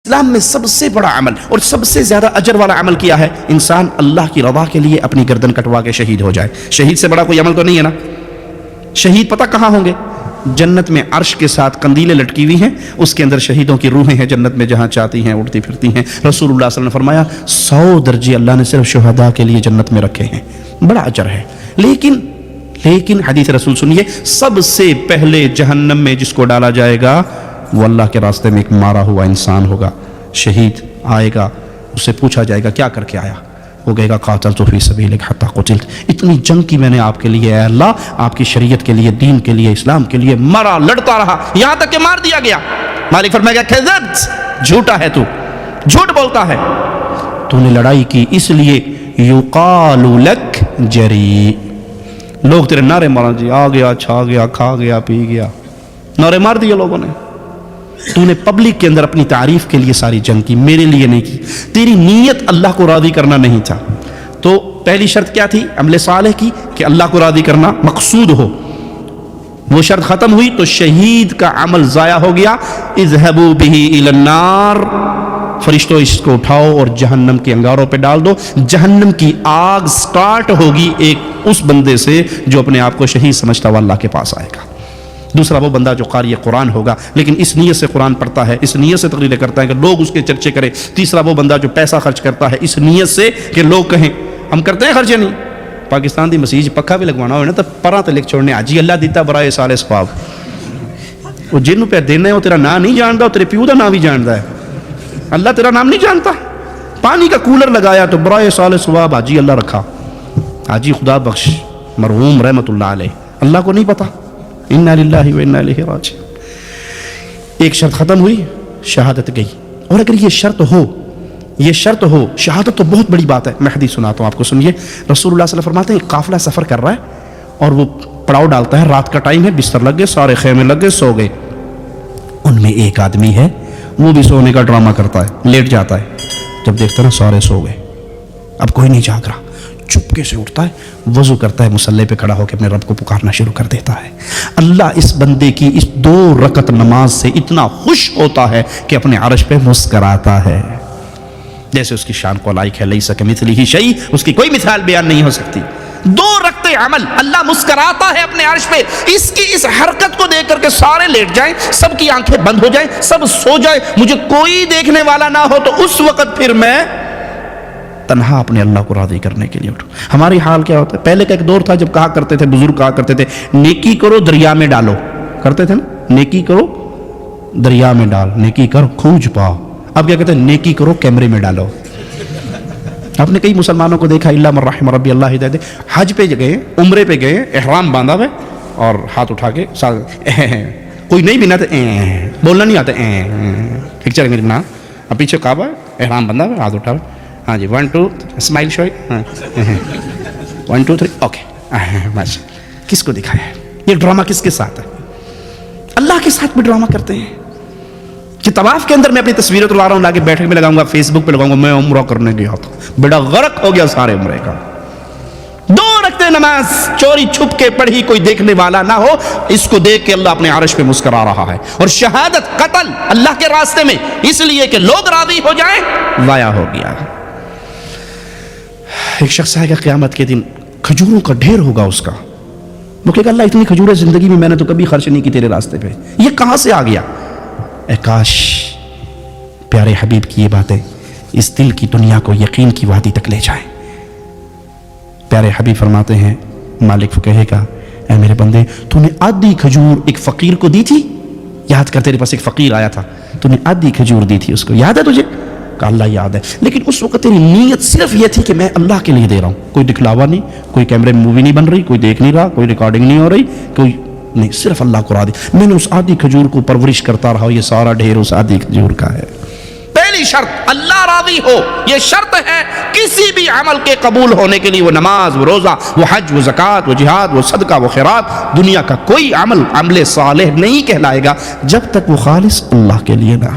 اسلام میں سب سے بڑا عمل اور سب سے زیادہ اجر والا عمل کیا ہے؟ انسان اللہ کی رضا کے لیے اپنی گردن کٹوا کے شہید ہو جائے۔ شہید سے بڑا کوئی عمل تو نہیں ہے نا۔ شہید پتہ کہاں ہوں گے؟ جنت میں عرش کے ساتھ قندیلیں لٹکی ہوئی ہیں، اس کے اندر شہیدوں کی روحیں ہیں جنت میں، جہاں چاہتی ہیں اڑتی پھرتی ہیں۔ رسول اللہ صلی اللہ علیہ وسلم نے فرمایا 100 درجے اللہ نے صرف شہداء کے لیے جنت میں رکھے ہیں، بڑا اجر ہے۔ لیکن حدیث رسول سنیے، سب سے پہلے جہنم میں جس کو ڈالا جائے گا وہ اللہ کے راستے میں ایک مارا ہوا انسان ہوگا۔ شہید آئے گا، اس سے پوچھا جائے گا کیا کر کے آیا؟ وہ کہے گا قاتلت فی سبیلک حتی قتلت، اتنی جنگ کی میں نے آپ کے لیے، اے اللہ آپ کی شریعت کے لیے، دین کے لیے، اسلام کے لیے مرا، لڑتا رہا، یہاں تک کہ مار دیا گیا۔ مالک فرمائے گا کذبت، جھوٹا ہے تو، جھوٹ بولتا ہے، تو نے لڑائی کی اس لیے یقال لک جری، لوگ تیرے نعرے مارا، جی آ گیا، چھا گیا، کھا گیا، پی گیا، نعرے مار دیے لوگوں نے۔ تو نے پبلک کے اندر اپنی تعریف کے لیے ساری جنگ کی، میرے لیے نہیں کی، تیری نیت اللہ کو راضی کرنا نہیں تھا۔ تو پہلی شرط کیا تھی عمل صالح کی؟ کہ اللہ کو راضی کرنا مقصود ہو۔ وہ شرط ختم ہوئی تو شہید کا عمل ضائع ہو گیا۔ اذهبوا به الى النار، فرشتوں اس کو اٹھاؤ اور جہنم کے انگاروں پہ ڈال دو۔ جہنم کی آگ سٹارٹ ہوگی ایک اس بندے سے جو اپنے آپ کو شہید سمجھتا ہوا اللہ کے پاس آئے گا۔ دوسرا وہ بندہ جو قاری قرآن ہوگا لیکن اس نیت سے قرآن پڑھتا ہے، اس نیت سے تقریریں کرتا ہے کہ لوگ اس کے چرچے کریں۔ تیسرا وہ بندہ جو پیسہ خرچ کرتا ہے اس نیت سے کہ لوگ کہیں ہم کرتے ہیں خرچے نہیں۔ پاکستان دی مسیح پکا بھی لگوانا ہوئے نا تو پراں تے لکھ چھوڑنے آجی اللہ دیتا برائے سال ثواب، وہ جن پہ دینا ہے وہ تیرا نام نہیں جانتا، وہ تیرے پیو دا نام بھی جانتا ہے، اللہ تیرا نام نہیں جانتا۔ پانی کا کولر لگایا تو برائے سال ثواب حاجی اللہ رکھا، حاجی خدا بخش مرحوم رحمت اللہ علیہ، اللہ کو نہیں پتا۔ انا للہ و انا الیہ راجعون۔ ایک شرط ختم ہوئی، شہادت گئی۔ اور اگر یہ شرط ہو، شہادت تو بہت بڑی بات ہے۔ میں حدیث سناتا ہوں آپ کو، سنیے۔ رسول اللہ صلی اللہ علیہ وسلم فرماتے ہیں قافلہ سفر کر رہا ہے اور وہ پڑاؤ ڈالتا ہے، رات کا ٹائم ہے، بستر لگ گئے، سارے خیمے لگ گئے، سو گئے۔ ان میں ایک آدمی ہے وہ بھی سونے کا ڈرامہ کرتا ہے، لیٹ جاتا ہے، جب دیکھتا ہے نا سارے سو گئے، اب کوئی نہیں جاگ رہا، چپکے سے اٹھتا ہے، وضو کرتا ہے، مصلی پہ کھڑا ہو کے اپنے رب کو پکارنا شروع کر دیتا ہے۔ اللہ اس بندے کی اس 2 رکعت نماز سے اتنا خوش ہوتا ہے کہ اپنے عرش پہ مسکراتا ہے، جیسے اس کی شان کو لائق ہے، لیس کمثلہ شیء، اس کی کوئی مثال بیان نہیں ہو سکتی۔ 2 رکعت عمل، اللہ مسکراتا ہے اپنے عرش پہ۔ اس کی اس حرکت کو دیکھ کر کے سارے لیٹ جائیں، سب کی آنکھیں بند ہو جائیں، سب سو جائیں، مجھے کوئی دیکھنے والا نہ ہو، تو اس وقت پھر میں تنہا اپنے اللہ کو راضی کرنے کے لیے اٹھو۔ ہماری حال کیا ہوتا ہے؟ پہلے کا ایک دور تھا جب کہا کرتے تھے، بزرگ کہا کرتے تھے نیکی کرو دریا میں ڈالو، کرتے تھے نا، نیکی کرو دریا میں ڈال، نیکی کرو کھوج پاؤ۔ اب کیا کہتے ہیں؟ نیکی کرو کیمرے میں ڈالو۔ آپ نے کئی مسلمانوں کو دیکھا، اللہ من رحم ربی اللہ ہدایت، حج پہ گئے، عمرے پہ گئے، احرام باندھا ہوئے اور ہاتھ اٹھا کے کوئی نہیں بنا تو بولنا نہیں آتا، پکچر میری نا، اب پیچھے کعبہ، احرام باندھا ہوئے، ہاتھ اٹھا ہوئے، ہاں جی 1 2 اسمائل شو، 1 2 3 اوکے، ماشاء۔ کس کو دکھایا ہے یہ ڈرامہ؟ کس کے ساتھ ہے؟ اللہ کے ساتھ بھی ڈرامہ کرتے ہیں کہ طواف کے اندر میں اپنی تصویریں تو لا رہا ہوں، لا کے بیٹھک میں لگاؤں گا، فیس بک پہ لگاؤں گا، میں عمرہ کرنے گیا تھا، بیڑا غرق ہو گیا سارے عمرے کا۔ 2 رکعت نماز چوری چھپ کے پڑھی، کوئی دیکھنے والا نہ ہو، اس کو دیکھ کے اللہ اپنے عرش پہ مسکرا رہا ہے۔ اور شہادت قتل اللہ کے راستے میں اس لیے کہ لوگ راضی ہو جائیں، ضائع ہو گیا۔ ایک شخص آئے گا قیامت کے دن، کھجوروں کا ڈھیر ہوگا اس کا، وہ کہے گا اللہ اتنی کھجوریں زندگی میں نے تو کبھی خرچ نہیں کی تیرے راستے پہ، یہ کہاں سے آ گیا؟ اے کاش پیارے حبیب کی یہ باتیں اس دل کی دنیا کو یقین کی وادی تک لے جائیں۔ پیارے حبیب فرماتے ہیں، مالک کہے گا اے میرے بندے، تو نے آدھی کھجور ایک فقیر کو دی تھی، یاد کر تیرے پاس ایک فقیر آیا تھا، تو نے آدھی کھجور دی تھی اس کو، یاد ہے تجھے؟ کہ اللہ یاد ہے، لیکن اس وقت تیری نیت صرف یہ تھی کہ میں اللہ کے لیے دے رہا ہوں، کوئی دکھلاوا نہیں، کوئی کیمرے میں مووی نہیں بن رہی، کوئی دیکھ نہیں رہا، کوئی ریکارڈنگ نہیں ہو رہی، کوئی نہیں، صرف اللہ کو راضی۔ میں نے اس آدھی کھجور کو پرورش کرتا رہا، یہ سارا ڈھیر اس آدھی کھجور کا ہے۔ پہلی شرط اللہ راضی ہو، یہ شرط ہے کسی بھی عمل کے قبول ہونے کے لیے، وہ نماز، وہ روزہ، وہ حج، وہ زکوٰۃ، وہ جہاد، وہ صدقہ، وہ خیرات، دنیا کا کوئی عمل عمل صالح نہیں کہلائے گا جب تک وہ خالص اللہ کے لیے نہ ہو۔